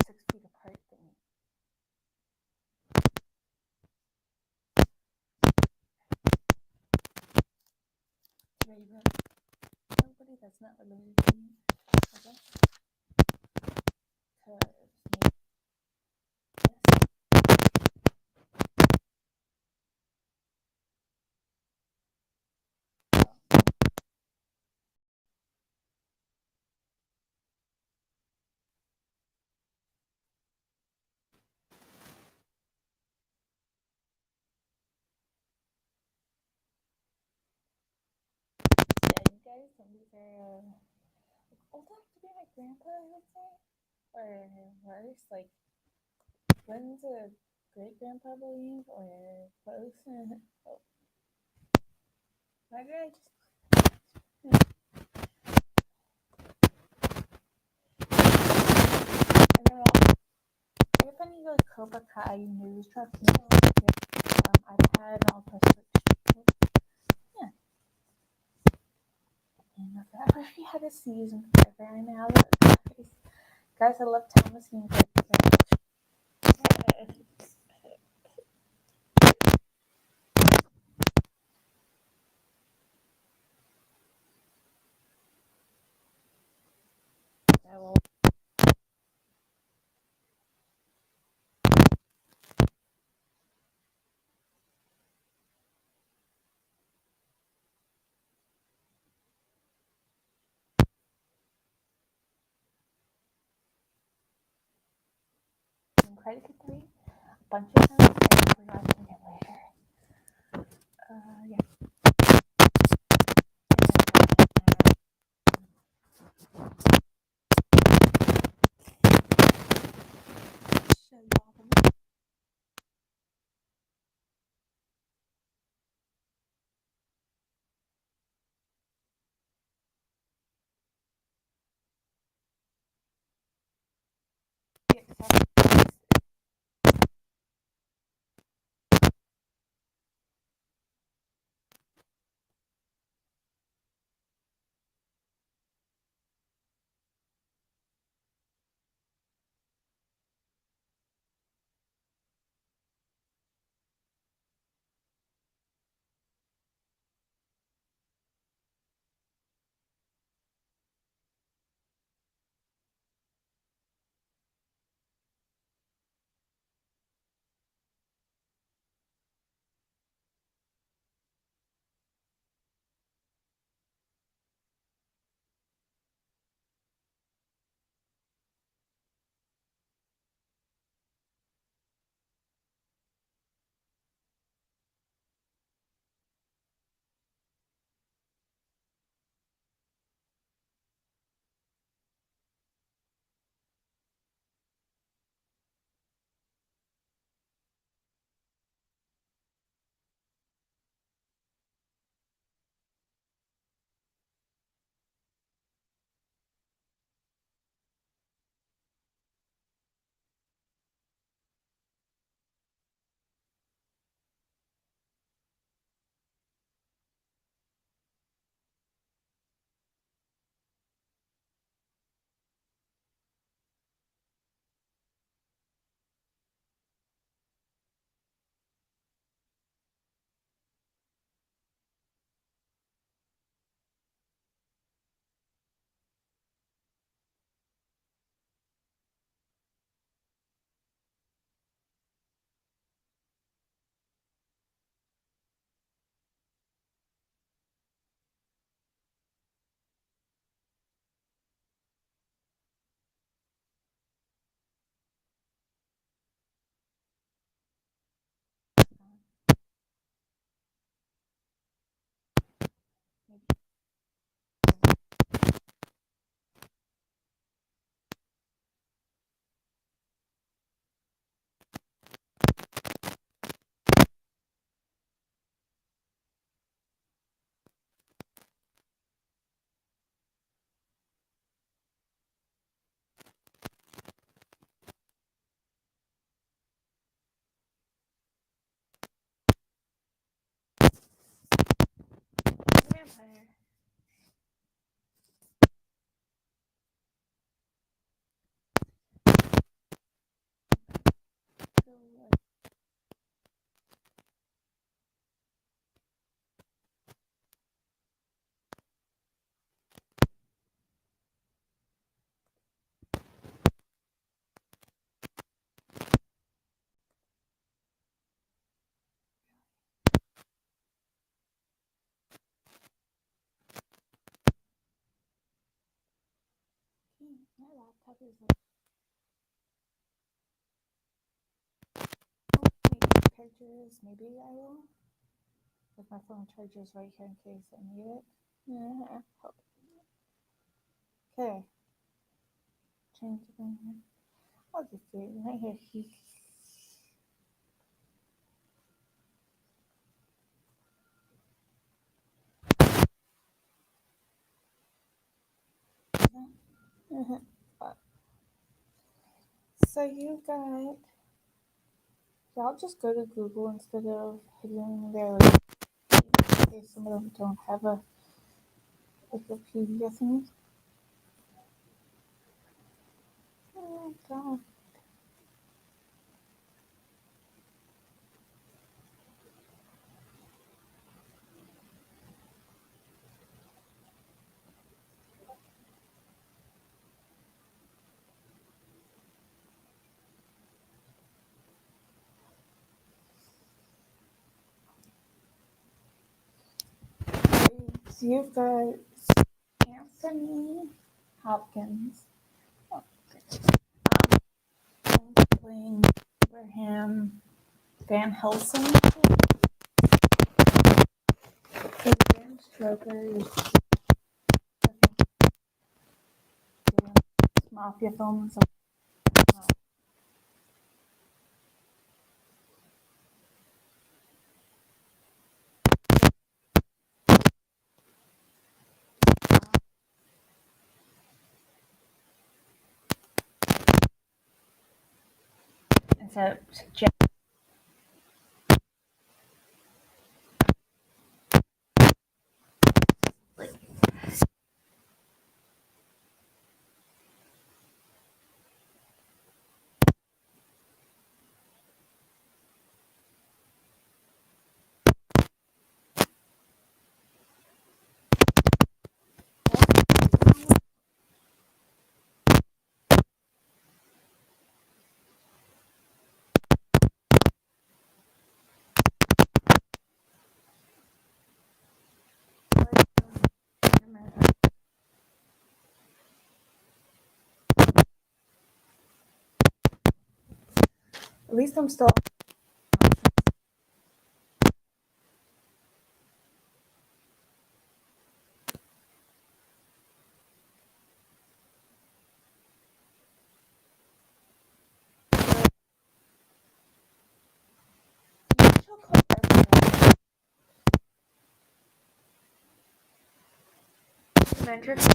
6 feet apart thingy. Raven. Nobody that's not related to me, I guess. Cause maybe, yes. Yeah, you guys think these are old enough to be my grandpa, I would say? Or worse, like, when's a great grandpa believe? Or close? Oh. Why did I just. I don't know. If any like Cobra Kai news truck, iPad, and I'll press switch. Yeah. And I wish we had a season forever. I know that, guys, I love Thomasine very much. I will. Credit to 3 a bunch of times. I forgot to get later. Yeah. Shut you off of me. Yeah, sorry. Maybe. Vampire. battery's like chargers. Maybe I will. If my phone charges right here in case I need it. Yeah. Okay. Change it in here. I'll just do it right here. So you got. Yeah, I'll just go to Google instead of hitting their. Case some of them don't have a Wikipedia thing. Oh god. So you've got Anthony Hopkins. Oh, playing Abraham Van Helsing. Bram Stoker is doing mafia films. Except Jack. At least I'm still. Matrix.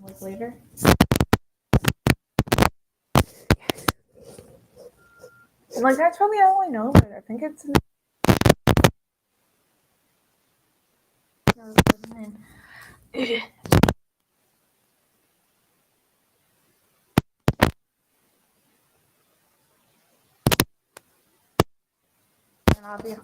Like later. And like that's probably all I know, but I think it's. And obvious.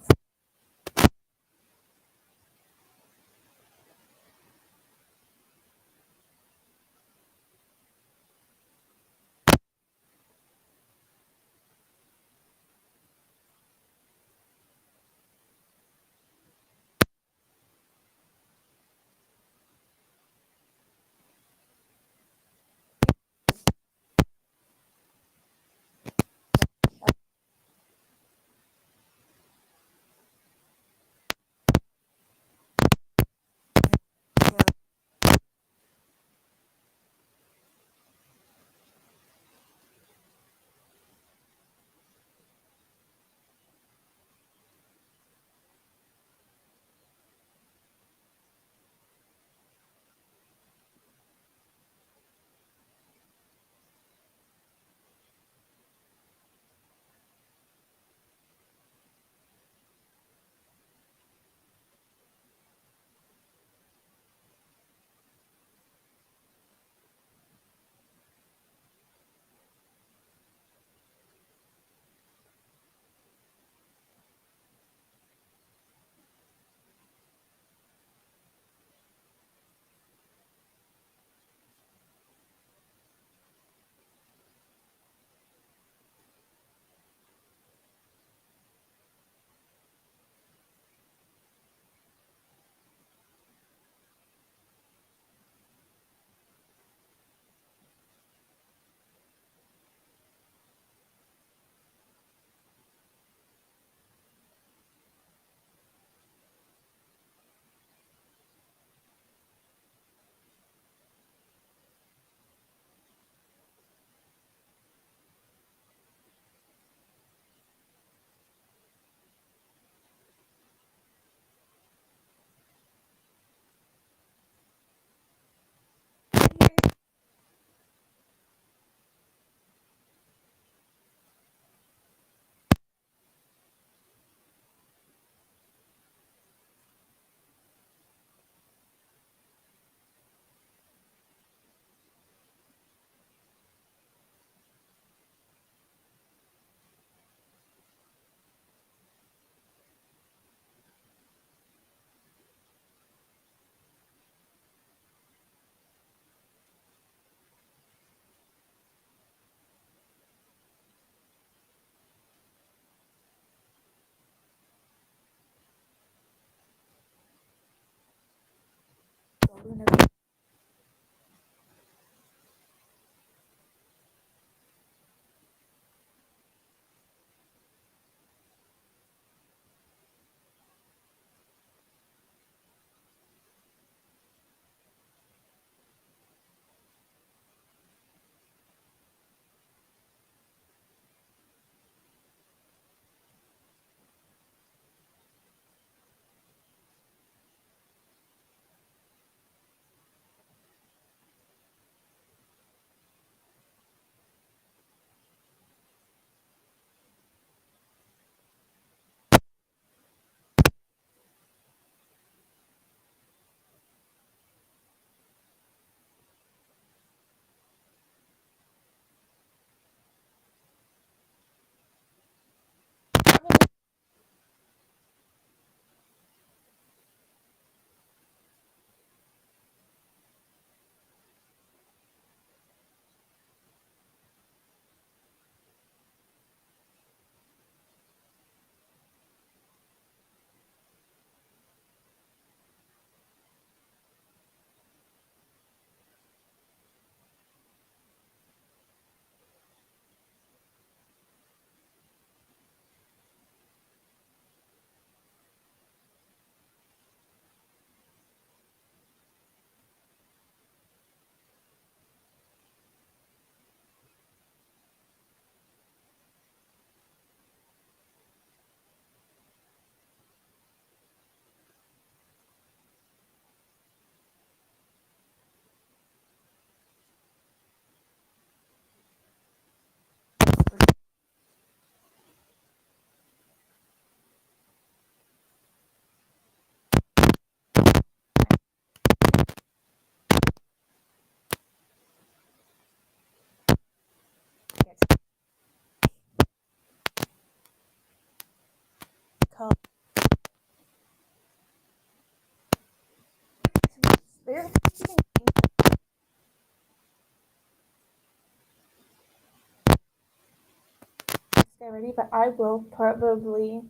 already, but I will probably.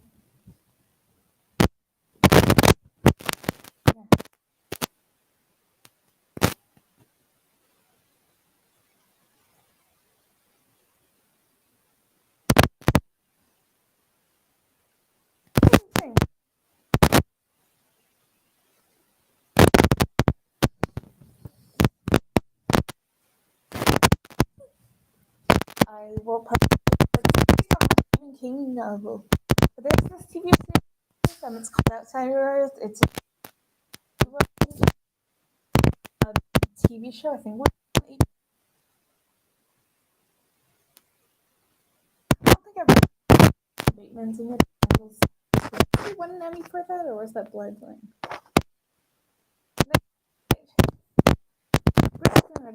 Yeah. Thing. I will probably based on the Stephen King novel. But there's this TV series, it's called Outsiders. It's a TV show, I think. I don't think I've Bateman's in it. Did he win an Emmy for that, or was that Bloodline?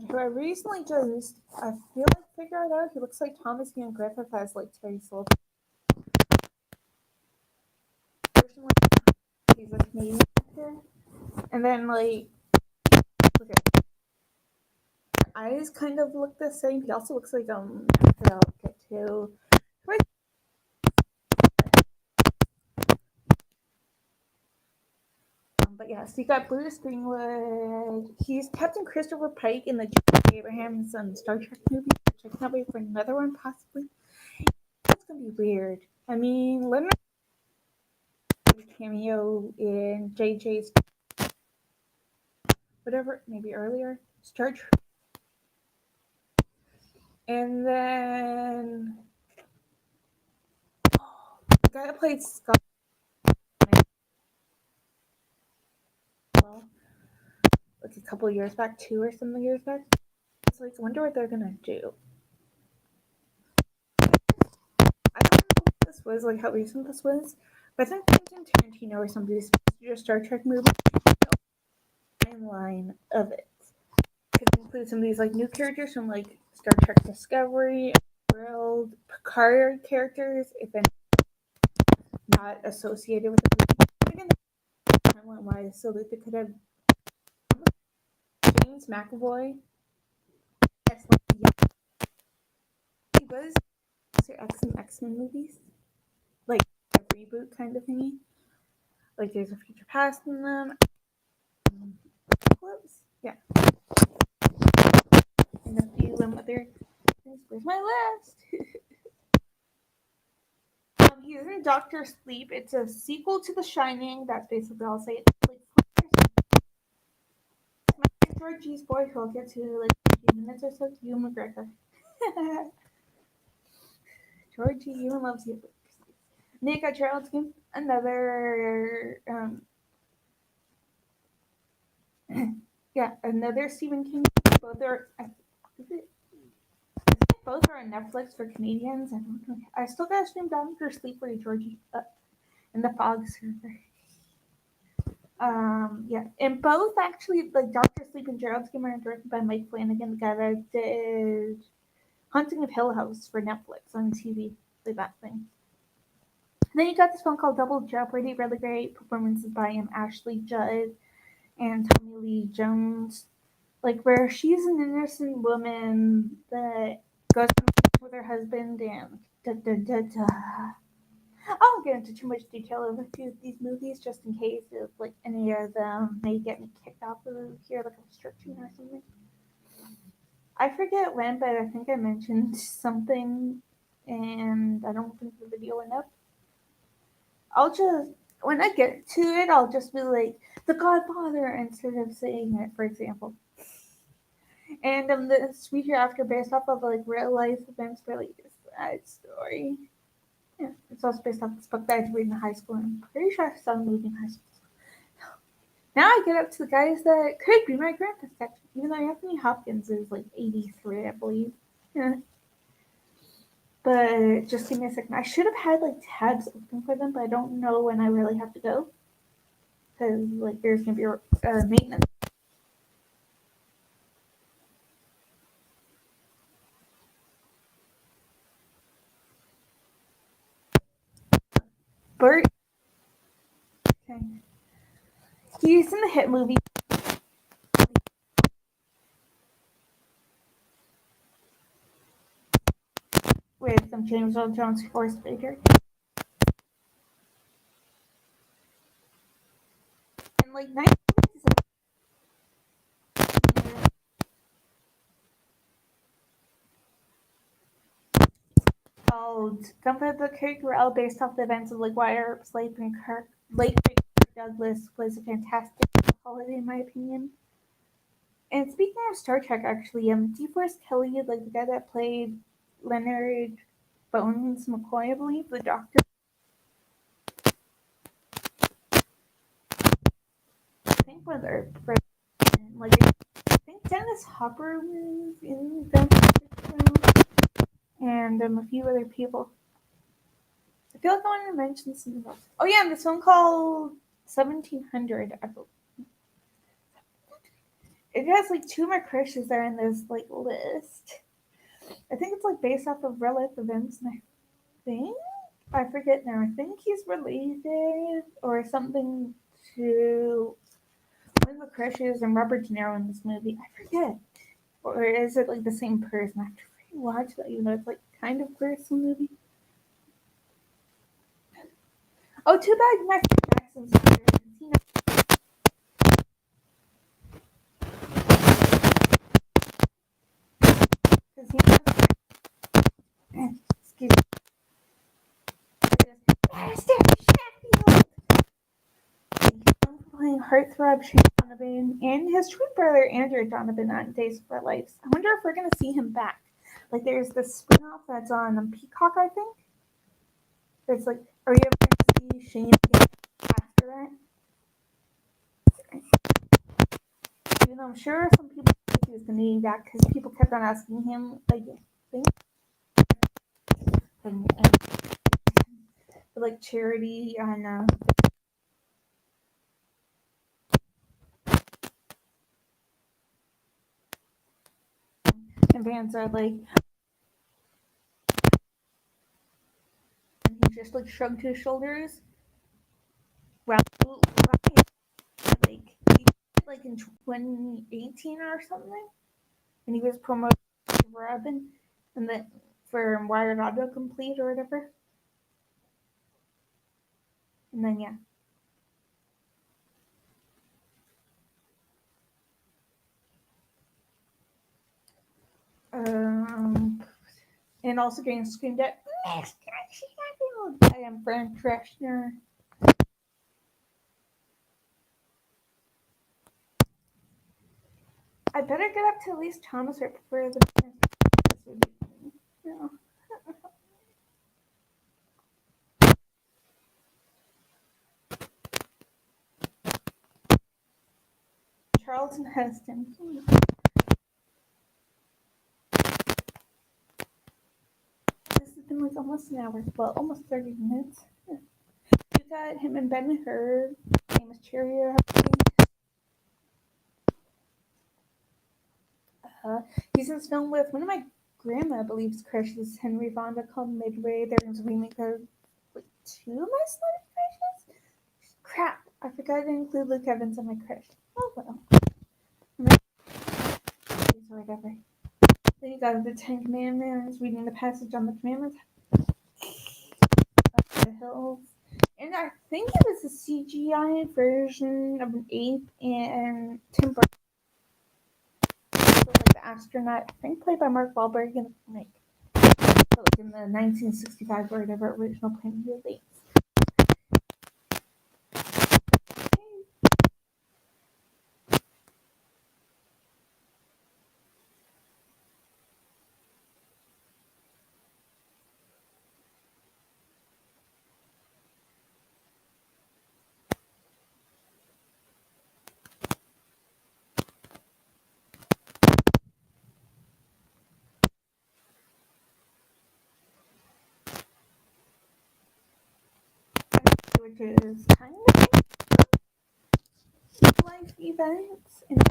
Who I recently just, I feel like figured out, he looks like Thomas Ian Griffith as like Terry Silver. Personally, he's a Canadian actor. And then like, look at eyes kind of look the same. He also looks like actor I'll get to. But yeah, so you got Bruce Greenwood. He's Captain Christopher Pike in the Abrams Star Trek movie. Which I can't wait for another one, possibly. That's gonna be weird. I mean, Leonard cameo in JJ's whatever, maybe earlier Star Trek, and then the guy that played Scott. Well, like a couple of years back, 2 or something years back. It's like, I wonder what they're gonna do. I don't know what this was, like how recent this was, but I think Quentin Tarantino or somebody's supposed to do a Star Trek movie. Timeline of it could include some of these like new characters from like Star Trek Discovery, World, Picard characters, if any not associated with the movie. Again, timeline wise, so that they could have James McAvoy. Yeah, he was X-Men movies, like a reboot kind of thingy. Like there's a future past in them. Whoops, yeah, and a few other. Where's my list? He's in Doctor Sleep. It's a sequel to The Shining. That's basically all I'll say. It's like my Georgie's boy, who I'll get to like in a few minutes or so. Ewan McGregor. Georgie, Ewan loves you. Nick Geraldine, another yeah, another Stephen King. Both are both are on Netflix for Canadians. I don't know. I still gotta stream Doctor Sleep for you, Georgie, in the Fog server. Yeah, and both actually, like Doctor Sleep and Gerald's Game are directed by Mike Flanagan, the guy that did Haunting of Hill House for Netflix on TV, like that thing. And then you got this one called Double Jeopardy, really great performances by Ashley Judd and Tommy Lee Jones, like where she's an innocent woman that goes with her husband and da da da da. I won't get into too much detail of a few of these movies, just in case if like any of them may get me kicked off of here, like a restriction or something. I forget when, but I think I mentioned something, and I don't think the video went up. I'll just when I get to it, I'll just be like The Godfather instead of saying it, for example. And the speech after based off of like real life events, really sad story. Yeah, it's also based off this book that I had to read in high school. I'm pretty sure I saw the movie in high school. Now I get up to the guys that could be my grandpa's section, even though Anthony Hopkins is like 83, I believe. Yeah. But just give me a second. I should have had like tabs open for them, but I don't know when I really have to go. Because like there's going to be maintenance. Bert. Okay. He's in the hit movie with James Earl Jones Forrest Baker. And like 1957 called Comfort the Character L based off the events of like Wire, Slate, and Kirk. Late Kirk Douglas was a fantastic holiday in my opinion. And speaking of Star Trek, actually, DeForest Kelly, like the guy that played Leonard Bones McCoy, I believe, the Doctor. I think was our like I think Dennis Hopper was in them, and a few other people. I feel like I want to mention something else. Oh yeah, this one called 1700. I believe. It has like two more crushes that are in this like list. I think it's like based off of real life events, and I forget now. I think he's related or something to one of the crushes and Robert De Niro in this movie. I forget. Or is it like the same person? I have to rewatch that, even though it's like kind of gruesome movie. Oh, too bad Matthew Jackson's not here. Because he knows. Excuse me. Master Sheffield! He's playing Heartthrob Shane Donovan and his twin brother Andrew Donovan on Days of Our Lives. I wonder if we're going to see him back. Like, there's this spin off that's on Peacock, I think. It's like, are you ever going to see Shane again after that? Even though I'm sure some people think he was going to be back because people kept on asking him, like, for like charity on. And fans are like, and he just like shrugged his shoulders. Well, like in 2018 or something, and he was promoted to Robin, and then for Wired Auto Complete or whatever. And then yeah. And also getting screamed at. I am Frank Trashner. I better get up to at least Thomas right before the. This would be funny. No. Charlton Heston. This has been like almost an hour. Well, almost 30 minutes. We got him and Ben Hur. Famous cheerio. He's in this film with one of my grandma believes crushes, Henry Fonda, called Midway. There's a remake of like two of my celebrity crushes. Crap, I forgot to include Luke Evans on my crush. Oh well. Or whatever. Then you got the Ten Commandments, reading the passage on the commandments. The hills. And I think it was a CGI version of an ape and Tim Burton. Like the astronaut, I think played by Mark Wahlberg in like in the 1965 or whatever original Planet of the Apes. Which is kind of life events. And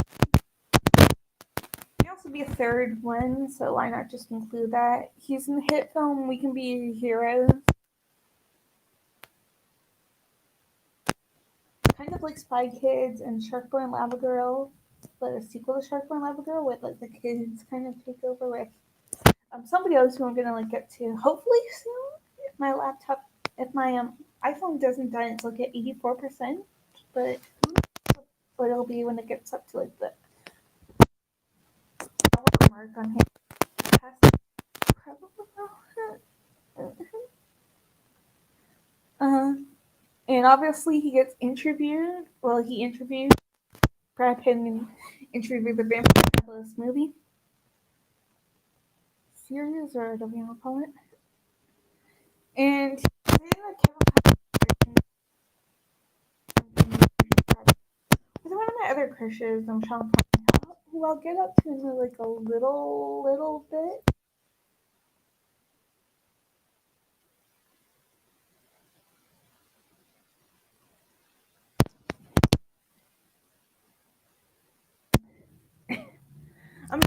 there also be a third one, so why not just include that? He's in the hit film We Can Be Your Heroes. Kind of like Spy Kids and Shark Boy and Lava Girl, but a sequel to Shark Boy and Lava Girl with like the kids kind of take over with somebody else who I'm gonna like get to hopefully soon. If my iPhone doesn't die, it's like at 84%, but what it'll be when it gets up to like the mark on here. And obviously he gets interviewed. Well, he interviewed Brad Pitt and interviewed the vampire for this movie series, or whatever you want to call it. And one of my other crushes, I'm trying to find out, who I'll get up to in like a little bit.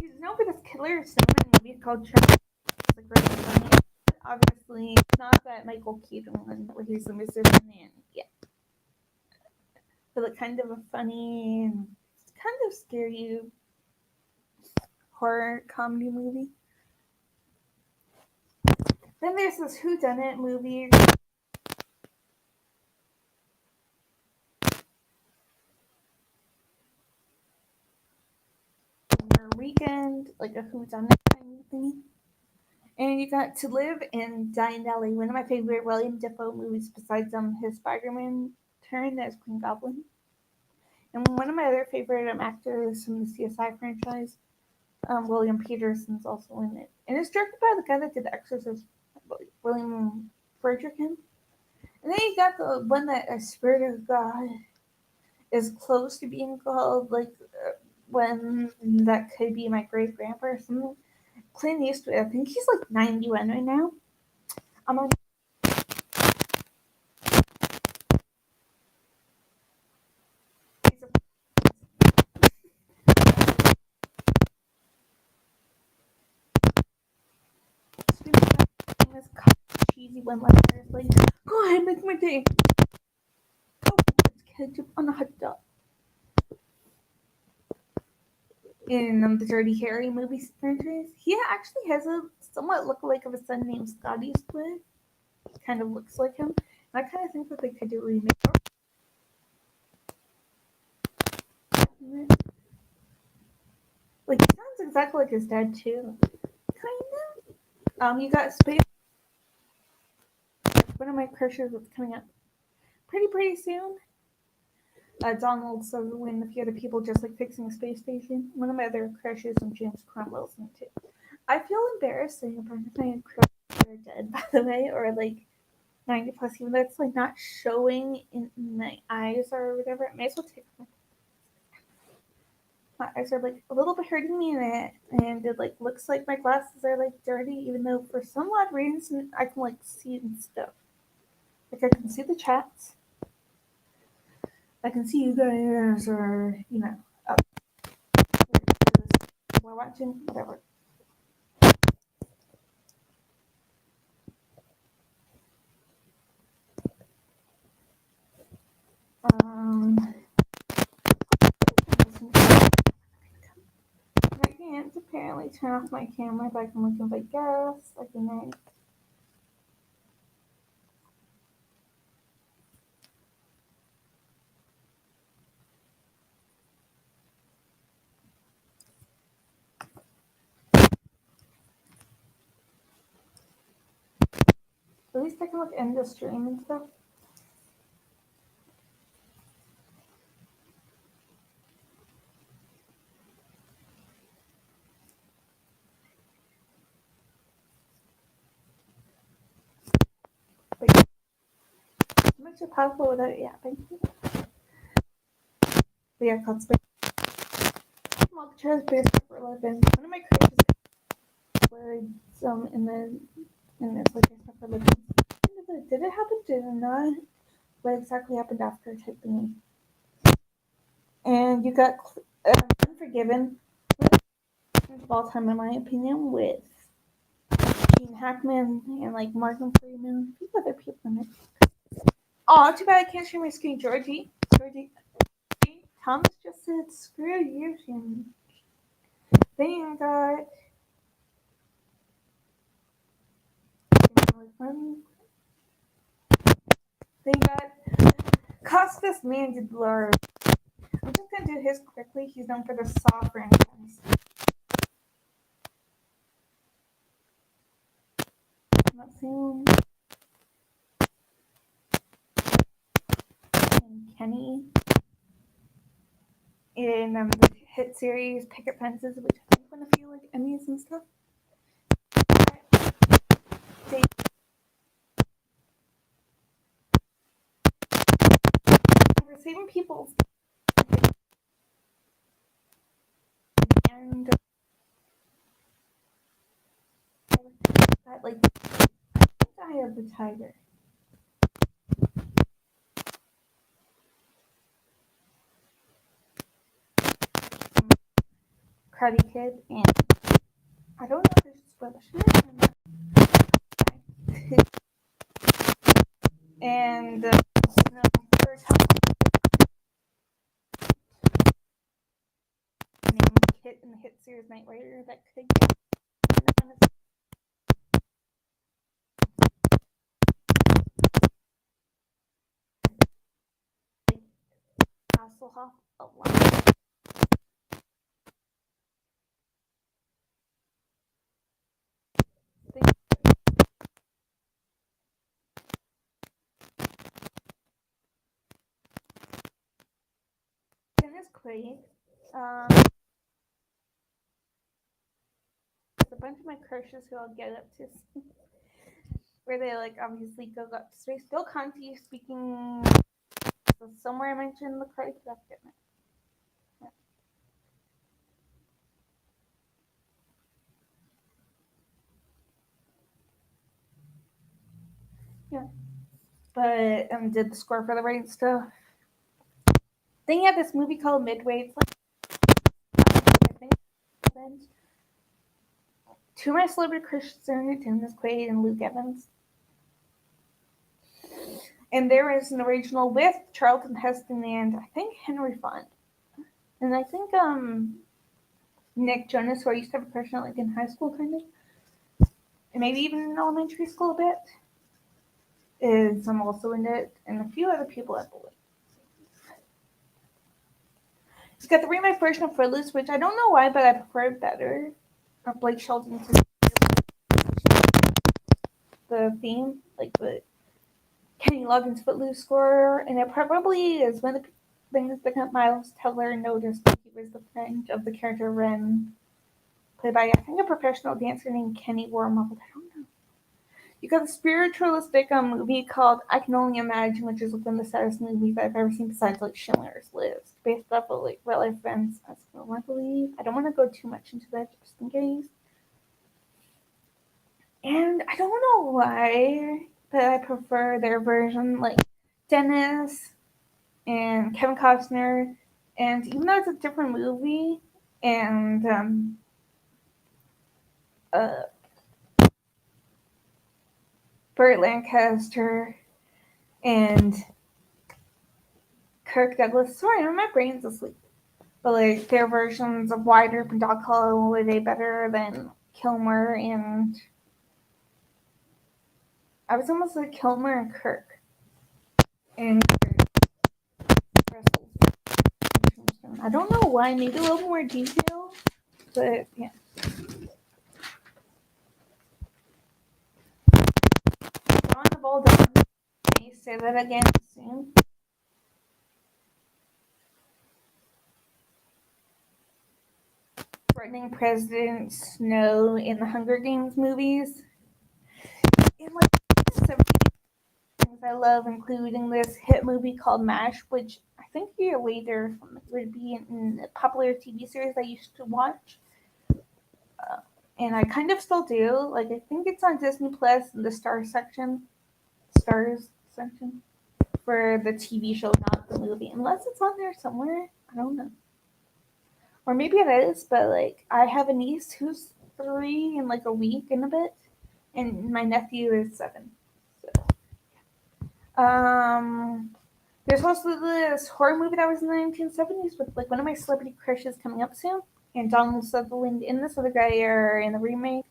He's known for this killer cinema movie called Trap. It's like really funny. Obviously, it's not that Michael Keaton one where he's the Mr. Man. Yeah. But like kind of a funny and kind of scary horror comedy movie. Then there's this whodunit movie. Weekend, like a whodunit kind of thing. And you got To Live and Die in LA, one of my favorite William Dafoe movies besides his Spider-Man turn as Green Goblin. And one of my other favorite actors from the CSI franchise, William Peterson's also in it. And it's directed by the guy that did The Exorcist, William Friedkin. And then you got the one that Spirit of God is close to being called, like when that could be my great grandpa or something. Clint Eastwood, I think he's like 91 right now. I'm on. Cheesy one liner is like, go ahead, make my day. Oh, it's ketchup on a hot dog. In the Dirty Harry movie franchise, he actually has a somewhat lookalike of a son named Scott Eastwood. Kind of looks like him. And I kind of think that they could do a remake. Like, he sounds exactly like his dad, too. Kind of. You got Space. One of my crushes that's coming up pretty soon. Donald Sutherland and a few other people just like fixing a space station. One of my other crushes and James Cromwell's too. I feel embarrassed saying a bunch of my crushes are dead, by the way, or like 90 plus, even though it's like not showing in my eyes or whatever. It may as well take my eyes are like a little bit hurting me in it, and it like looks like my glasses are like dirty, even though for some odd reason I can like see and stuff. Like I can see the chats. I can see you guys, or while watching, whatever. I can't apparently turn off my camera, but I can look if I guess. I can. At least I can look end the stream and stuff. But as much as possible without yapping. But yeah, called Space. Mock Chairs based for 11. One of my crushes was in this like based for 11. Did it happen? Did it not? What exactly happened after type thingy? And you got Unforgiven, of all time in my opinion, with Gene Hackman and like Morgan Freeman, a few other people in it. Oh, too bad I can't share my screen, Georgie. Thomas just said, "Screw you, Jim." Then you got They got Costas Mandibulary. I'm just gonna do his quickly. He's known for the Saw franchise. Not soon. And Kenny in the hit series Picket Fences, which I think won a few like Emmys and stuff. We're saving people. And that, like, Eye of the Tiger. Karate Kid, and I don't know if there's a spoiler. And Kit in the hit series Knight Rider that could get Hasselhoff a lot. Dennis Quaid. A bunch of my crushes who I'll get up to where they like obviously go up to space. Bill Conti speaking somewhere I mentioned the Karate Kid. Yeah. But did the score for the writing stuff. Then you have this movie called Midway. It's like I think two of my celebrity crushes are in it, Dennis Quaid and Luke Evans. And there is an original with Charlton Heston and I think Henry Fonda. And I think Nick Jonas, who I used to have a crush on like in high school kind of. And maybe even in elementary school a bit. Is also in it, and a few other people I believe. It's got the remake version of Footloose, which I don't know why, but I prefer it better. Of Blake Shelton's the theme, like the Kenny Loggins Footloose score, and it probably is one of the things that got Miles Teller noticed that he was the friend of the character Ren, played by I think a professional dancer named Kenny Wormold. I don't know. You got a spiritualistic movie called I Can Only Imagine, which is one of the saddest movies I've ever seen besides like Schindler's List, based off of like real life events. I believe. I don't want to go too much into that just in case. And I don't know why, but I prefer their version, like Dennis and Kevin Costner, and even though it's a different movie, and Burt Lancaster and Kirk Douglas. Sorry, my brain's asleep. But like their versions of Wide Earp and Dog Hollow were they better than Kilmer and I was almost like Kilmer and Kirk. And I don't know why, maybe a little more detail, but yeah. John the Ball Done. Can you say that again soon? Threatening President Snow in the Hunger Games movies. And like things I love, including this hit movie called MASH, which I think a year later would be in a popular TV series I used to watch. And I kind of still do. Like I think it's on Disney Plus in the Stars section for the TV show, not the movie. Unless it's on there somewhere. I don't know. Or maybe it is, but like I have a niece who's 3 in like a week and a bit, and my nephew is 7. So, there's also this horror movie that was in the 1970s with like one of my celebrity crushes coming up soon, and Donald Sutherland in this other guy are in the remake.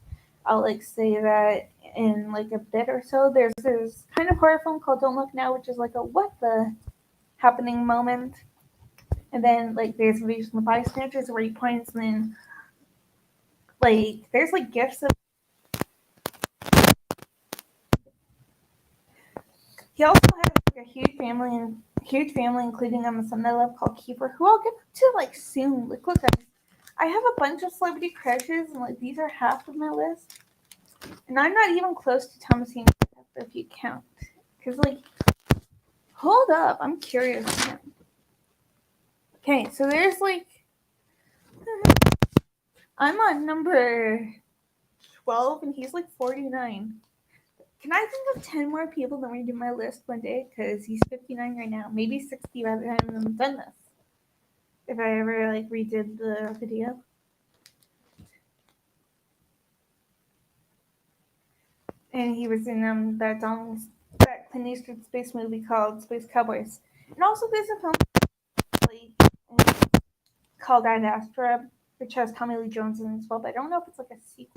I'll like say that in like a bit or so. There's this kind of horror film called Don't Look Now, which is like a what the happening moment. And then like there's Invasion of the Bystanders where he points and then like there's like gifts of. He also has like a huge family, including a son I love called Kiefer, who I'll get to like soon. Like, look, I have a bunch of celebrity crushes, and like these are half of my list, and I'm not even close to Thomasine if you count. Cause like, hold up, I'm curious now. Okay, so there's like, I'm on number 12, and he's like 49. Can I think of 10 more people that redo my list one day? Because he's 59 right now. Maybe 60 by the time I'm done this. If I ever like redid the video. And he was in that Clint Eastwood space movie called Space Cowboys. And also there's a film called Ad Astra, which has Tommy Lee Jones in it as well, but I don't know if it's like a sequel.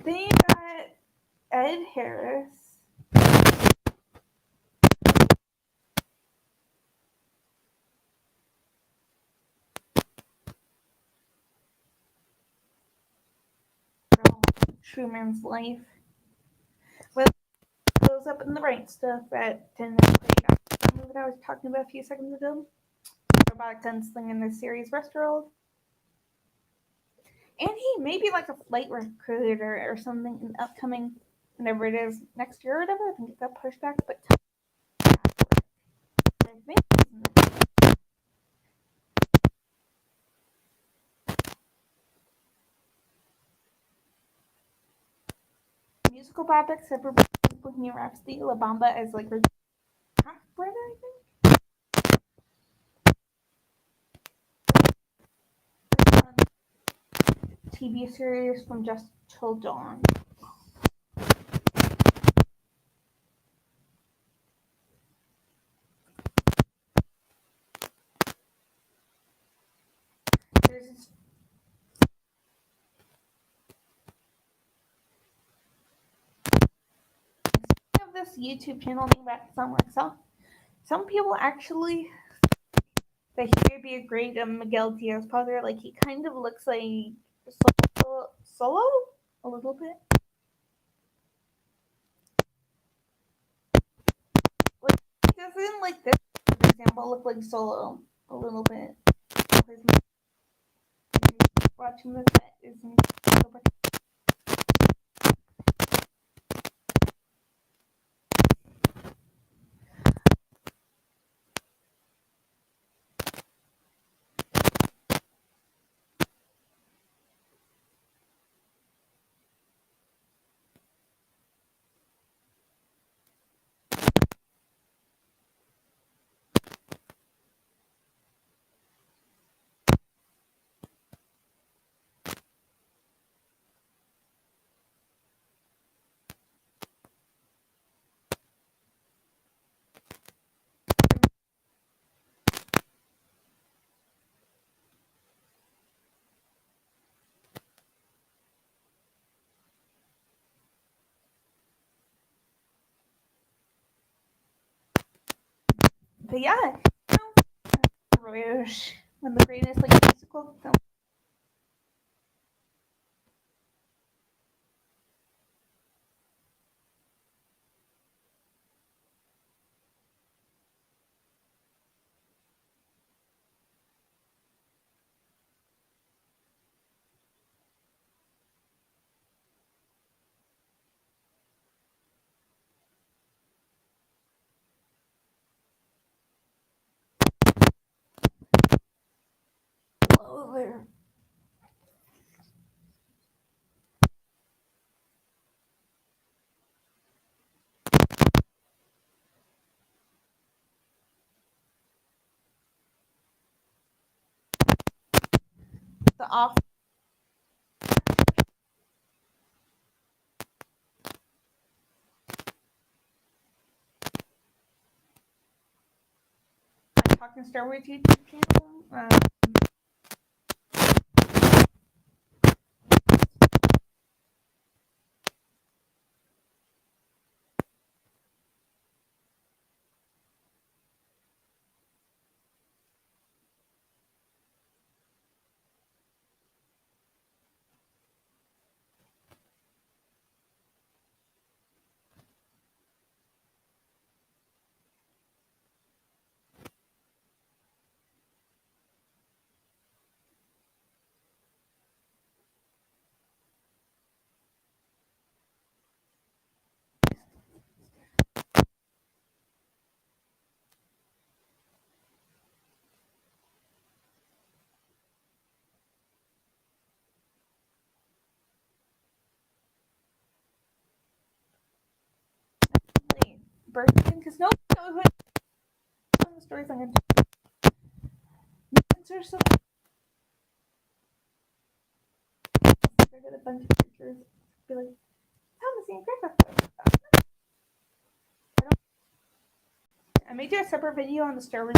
Then you got Ed Harris. Truman's Life. Well, it goes up in the right stuff at 10 minutes later. The movie that I was talking about a few seconds ago. Robotic gunslinger in the series Westworld. And he may be like a flight recruiter or something in upcoming, whenever it is next year or whatever. I think it got pushed back, but I think musical biopics have replaced Bohemian Rhapsody, La Bamba as like her half brother, I think. TV series from Just Till Dawn. There's this of this YouTube channel named Back Somewhere. Some people actually that he would be a great Miguel Diaz father. Like he kind of looks like Solo a little bit. Like he doesn't like this, for example, look like Solo a little bit. Watching this isn't. But yeah, Rouge, one of the greatest like musical films. Over. The off. Talking Star Wars YouTube channel. birthday because nobody knows what some of the stories I'm going to answer. So I get a bunch of pictures. Be like, Thomas and Griffith. I may do a separate video on the Star Wars.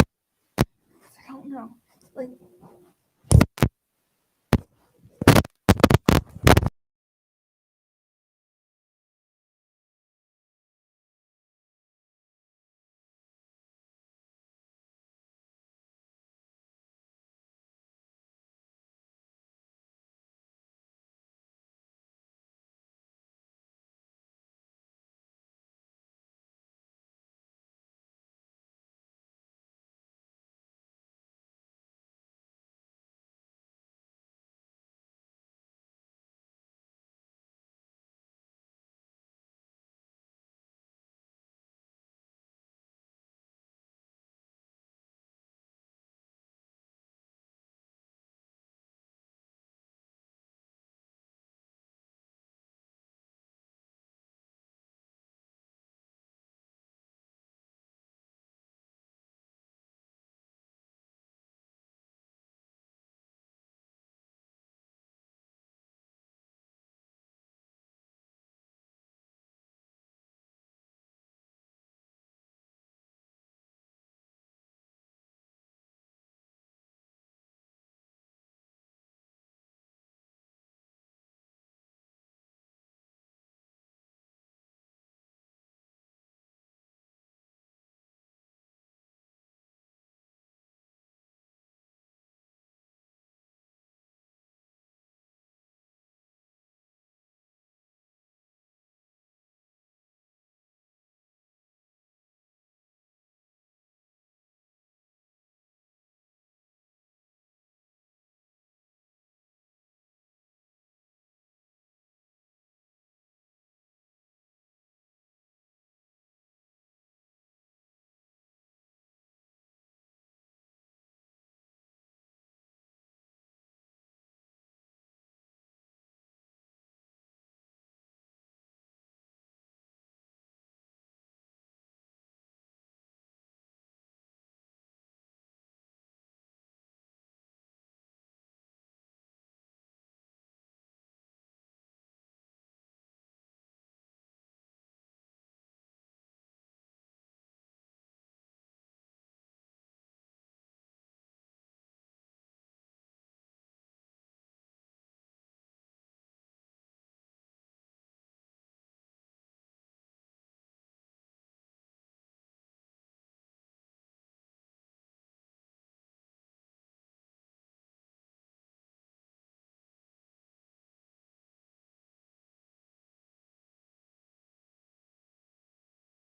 I don't know. Like,